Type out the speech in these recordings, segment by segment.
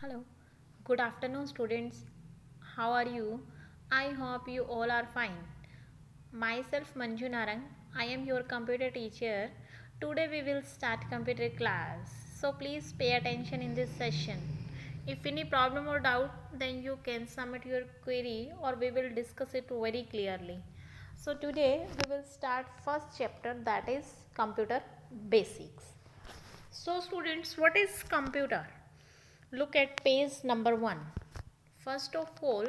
Hello, good afternoon, students. How are you? I hope you all are fine. Myself, Manju Narang. I am your computer teacher. Today we will start computer class. So please pay attention in this session. If any problem or doubt, then you can submit your query or we will discuss it very clearly. So today we will start first chapter, that is computer basics. So students, what is computer? Look at page number 1. First of all,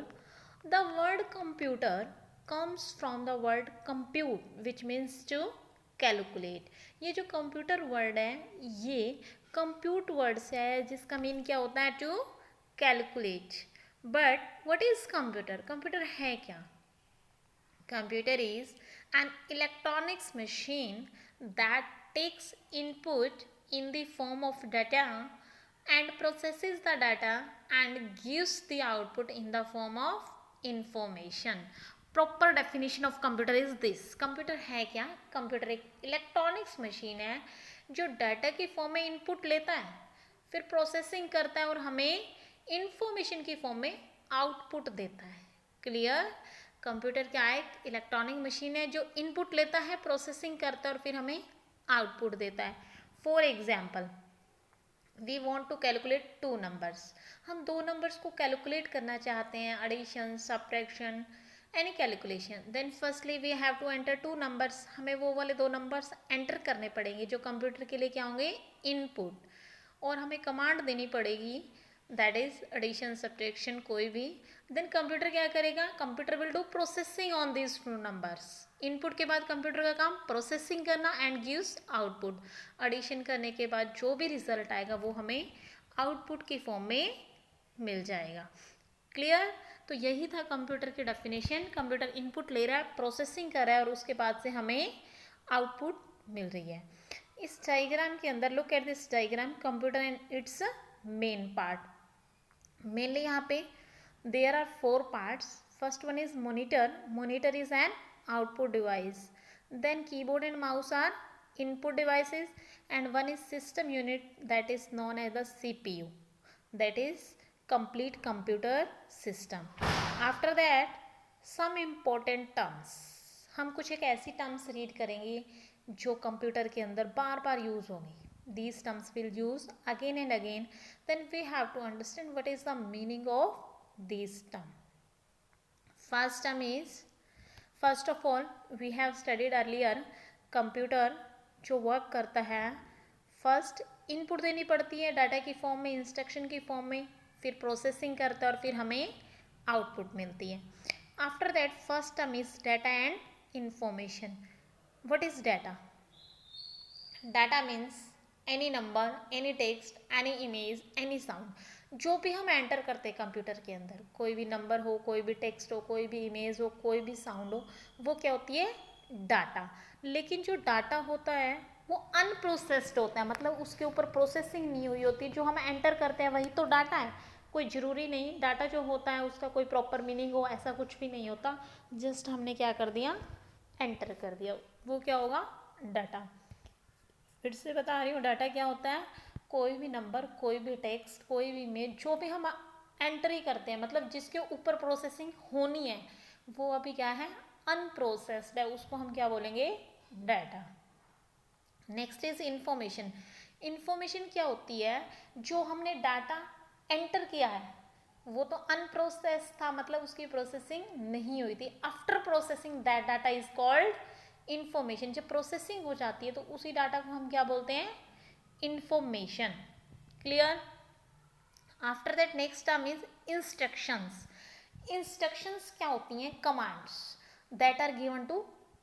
the word computer comes from the word compute, which means to calculate. ये जो computer word है ये compute word से आया है, जिसका mean क्या होता है? To calculate. But what is computer? Computer है क्या? Computer is an electronics machine that takes input in the form of data and processes the data and gives the output in the form of information. Proper definition of computer is this. Computer है क्या? Computer एक electronics machine है जो data की form में input लेता है, फिर प्रोसेसिंग करता है और हमें इंफॉर्मेशन की फॉर्म में आउटपुट देता है. क्लियर? कंप्यूटर क्या है? एक इलेक्ट्रॉनिक मशीन है जो इनपुट लेता है, प्रोसेसिंग करता है और फिर हमें आउटपुट देता है. For example, we want to calculate 2 numbers. हम 2 नंबर्स को कैलकुलेट करना चाहते हैं, addition, subtraction, any calculation. Then firstly we have to enter 2 numbers. हमें वो वाले 2 नंबर्स एंटर करने पड़ेंगे जो कंप्यूटर के लिए क्या होंगे? इनपुट. और हमें कमांड देनी पड़ेगी, दैट इज एडिशन, सब्ट्रैक्शन, कोई भी. देन कंप्यूटर क्या करेगा? Computer will do processing on this 2 numbers. Input के बाद कंप्यूटर का काम प्रोसेसिंग करना एंड गिव्स आउटपुट. एडिशन करने के बाद जो भी रिजल्ट आएगा वो हमें आउटपुट की फॉर्म में मिल जाएगा. क्लियर? तो यही था कंप्यूटर की डेफिनेशन. कंप्यूटर इनपुट ले रहा है, प्रोसेसिंग कर रहा है और उसके बाद से हमें आउटपुट मिल रही है. इस डायग्राम के अंदर look at this diagram, computer and it's main part. Mainly यहाँ पे there are 4 parts. First one is monitor. Monitor is an output device. Then keyboard and mouse are input devices, and one is system unit, that is known as the CPU, that is complete computer system. After that, some important terms. हम कुछ एक ऐसी terms read करेंगे जो computer के अंदर बार बार use होंगी. These terms will use again and again. Then we have to understand what is the meaning of these term. First term is, first of all we have studied earlier, computer जो work करता है, first input देनी पड़ती है data की form में, instruction की form में, फिर प्रोसेसिंग करता है और फिर हमें आउटपुट मिलती है. After that first term is data and information. What is data? Data means any number, any text, any image, any sound. जो भी हम एंटर करते हैं कंप्यूटर के अंदर, कोई भी नंबर हो, कोई भी टेक्स्ट हो, कोई भी इमेज हो, कोई भी साउंड हो, वो क्या होती है? डाटा. लेकिन जो डाटा होता है वो अनप्रोसेस्ड होता है, मतलब उसके ऊपर प्रोसेसिंग नहीं हुई होती. जो हम एंटर करते हैं वही तो डाटा है. कोई ज़रूरी नहीं डाटा जो होता है उसका कोई प्रॉपर मीनिंग हो, ऐसा कुछ भी नहीं होता. जस्ट हमने क्या कर दिया? एंटर कर दिया. वो क्या होगा? डाटा. फिर से बता रही हूँ, डाटा क्या होता है? कोई भी नंबर, कोई भी टेक्स्ट, कोई भी इमेज, जो भी हम एंट्री करते हैं, मतलब जिसके ऊपर प्रोसेसिंग होनी है, वो अभी क्या है? अनप्रोसेस्ड है. उसको हम क्या बोलेंगे? Data. Next is information. Information क्या होती है? जो हमने डाटा एंटर किया है वो तो अनप्रोसेस था, मतलब उसकी प्रोसेसिंग नहीं हुई थी. After processing that data is called information. जब प्रोसेसिंग हो जाती है तो उसी डाटा को हम क्या बोलते हैं? Information. Clear? After that next term is instructions. Instructions क्या होती हैं? Commands that are given to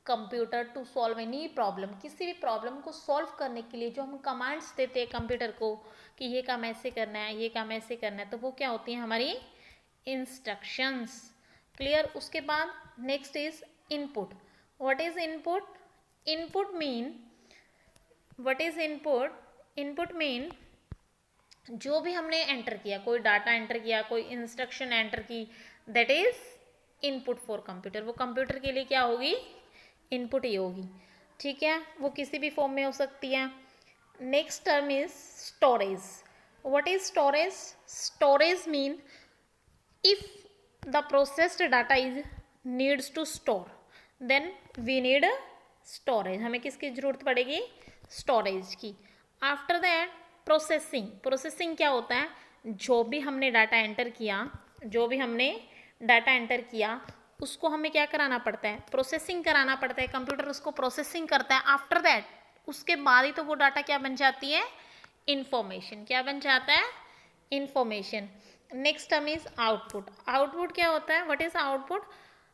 computer to solve any problem. किसी भी प्रॉब्लम को सॉल्व करने के लिए जो हम कमांड्स देते हैं कंप्यूटर को कि ये काम ऐसे करना है, ये काम ऐसे करना है, तो वो क्या होती हैं? हमारी इंस्ट्रक्शंस. क्लियर? उसके बाद next is input. What is input? Input mean, what is input? Input mean जो भी हमने एंटर किया, कोई डाटा एंटर किया, कोई इंस्ट्रक्शन एंटर की, that is input for computer. वो कंप्यूटर के लिए क्या होगी? इनपुट ही होगी. ठीक है? वो किसी भी फॉर्म में हो सकती है. Next term is storage. What is storage? Storage mean if the processed data is needs to store, then we need a storage. हमें किसकी जरूरत पड़ेगी? स्टोरेज की. After that processing. प्रोसेसिंग क्या होता है? जो भी हमने डाटा एंटर किया उसको हमें क्या कराना पड़ता है? प्रोसेसिंग कराना पड़ता है. कंप्यूटर उसको प्रोसेसिंग करता है. आफ्टर दैट उसके बाद ही तो वो डाटा क्या बन जाती है? इंफॉर्मेशन. क्या बन जाता है? Information. Next term is output. Output क्या होता है? What is output?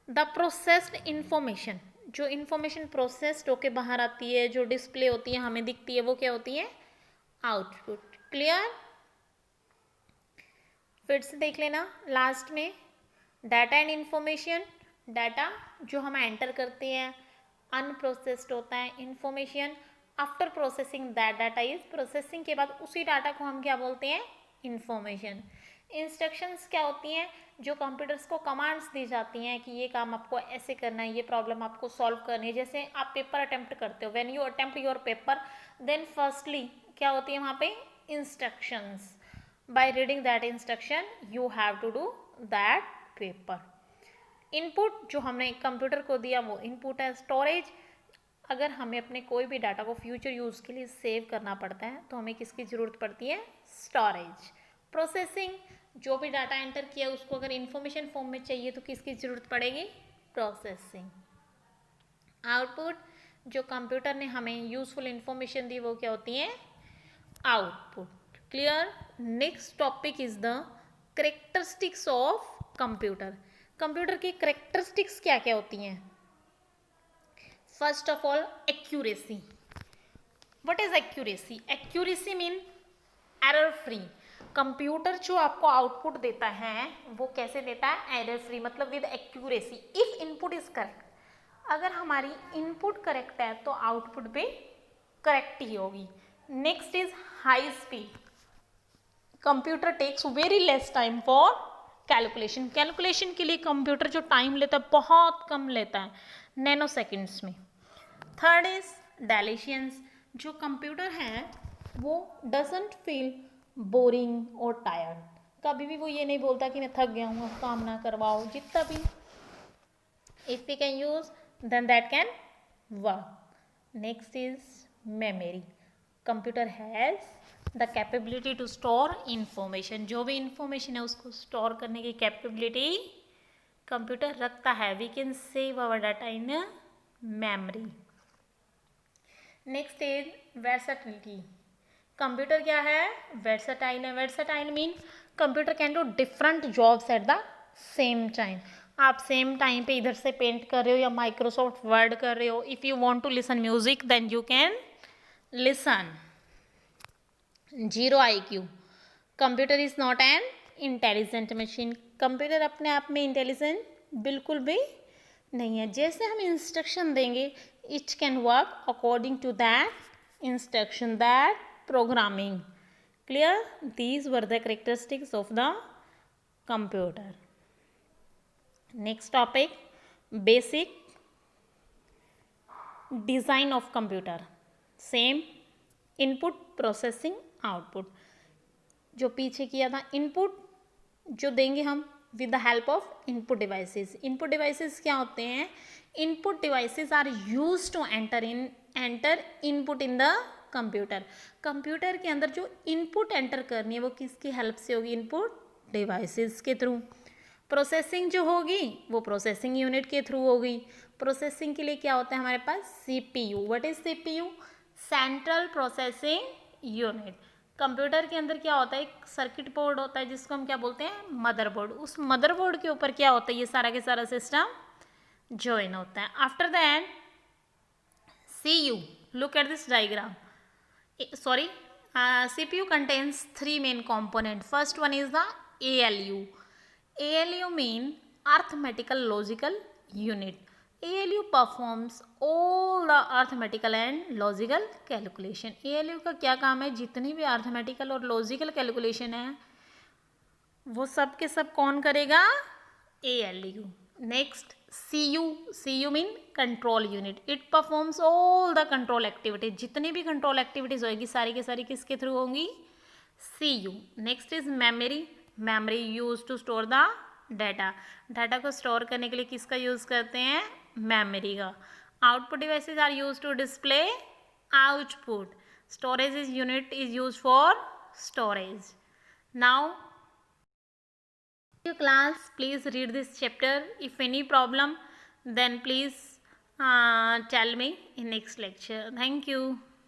The processed information. जो इंफॉर्मेशन प्रोसेस्ड होके बाहर आती है, जो डिस्प्ले होती है, हमें दिखती है, वो क्या होती है? आउटपुट. क्लियर? फिर से देख लेना लास्ट में. Data and information. डाटा जो हम एंटर करते हैं अनप्रोसेस्ड होता है. Information after processing that data is. Processing के बाद उसी डाटा को हम क्या बोलते हैं? इंफॉर्मेशन. इंस्ट्रक्शंस क्या होती हैं? जो कंप्यूटर्स को कमांड्स दी जाती हैं कि ये काम आपको ऐसे करना है, ये प्रॉब्लम आपको सॉल्व करनी है. जैसे आप पेपर अटेम्प्ट करते हो, when you attempt your paper, then firstly क्या होती है वहाँ पे? Instructions. By reading that instruction you have to do that paper. Input जो हमने कंप्यूटर को दिया वो इनपुट है. स्टोरेज, अगर हमें अपने कोई भी डाटा को फ्यूचर यूज़ के लिए सेव करना पड़ता है तो हमें किसकी ज़रूरत पड़ती है? स्टोरेज. प्रोसेसिंग, जो भी डाटा एंटर किया उसको अगर इंफॉर्मेशन फॉर्म में चाहिए तो किसकी ज़रूरत पड़ेगी? प्रोसेसिंग. आउटपुट, जो कंप्यूटर ने हमें यूजफुल इंफॉर्मेशन दी वो क्या होती है? Output. Clear? Next topic is the characteristics of computer. Computer की करेक्टरिस्टिक्स क्या क्या होती हैं? First of all accuracy. What is accuracy? Accuracy mean error free. Computer जो आपको आउटपुट देता है वो कैसे देता है? एरर फ्री, मतलब with accuracy. If input is correct, अगर हमारी इनपुट करेक्ट है तो आउटपुट भी करेक्ट ही होगी. Next is high speed. Computer takes very less time for calculation. Calculation के लिए कंप्यूटर जो टाइम लेता है बहुत कम लेता है, नैनो सेकेंड्स में. Third is diligence. जो कंप्यूटर है वो डजंट फील बोरिंग और टायर्ड. कभी भी वो ये नहीं बोलता कि मैं थक गया हूँ, अब काम ना करवाओ. जितना भी if we can use then that can work. Next is memory. Computer has the capability to store information. जो भी इंफॉर्मेशन है उसको स्टोर करने की कैपेबिलिटी कंप्यूटर रखता है. We can save our data in memory. Next is versatility. Computer क्या है? वर्सेटाइल है. Versatile mean computer can do different jobs at the same time. आप सेम टाइम पे इधर से पेंट कर रहे हो या माइक्रोसॉफ्ट वर्ड कर रहे हो. If you want to listen music then you can listen. Zero IQ. Computer is not an intelligent machine. Computer अपने आप में इंटेलिजेंट बिल्कुल भी नहीं है. जैसे हम इंस्ट्रक्शन देंगे it can work according to that instruction, that programming. Clear? These were the characteristics of the computer. Next topic, basic design of computer. Same, input, processing, output. जो पीछे किया था, input जो देंगे हम with the help of input devices. Input devices क्या होते हैं? Input devices are used to enter input in the computer. Computer के अंदर जो इनपुट एंटर करनी है वो किसकी हेल्प से होगी? इनपुट डिवाइसेस के थ्रू. प्रोसेसिंग जो होगी वो प्रोसेसिंग यूनिट के थ्रू होगी. प्रोसेसिंग के लिए क्या होता है हमारे पास? CPU. What is CPU? Central processing unit. Computer के अंदर क्या होता है? एक सर्किट बोर्ड होता है जिसको हम क्या बोलते हैं? मदरबोर्ड. उस मदरबोर्ड के ऊपर क्या होता है? ये सारा के सारा सिस्टम ज्वाइन होता है. After that CU. Look at this diagram. CPU contains three main components. First one is the ALU. ALU mean arithmetical logical unit. ALU performs all the arithmetical and logical calculation. ALU का क्या काम है? जितनी भी arithmetical और logical calculation है वो सब के सब कौन करेगा? ALU. Next CU mean control unit. It performs all the control activities. जितनी भी control activities होगी सारी की सारी किसके थ्रू होंगी? C U. Next is memory. Memory use to store the data. Data को स्टोर करने के लिए किसका यूज करते हैं? मेमोरी का. Output devices are use to display output. Storage is unit is use for storage. Now class, please read this chapter. If any problem, then please tell me in next lecture. Thank you.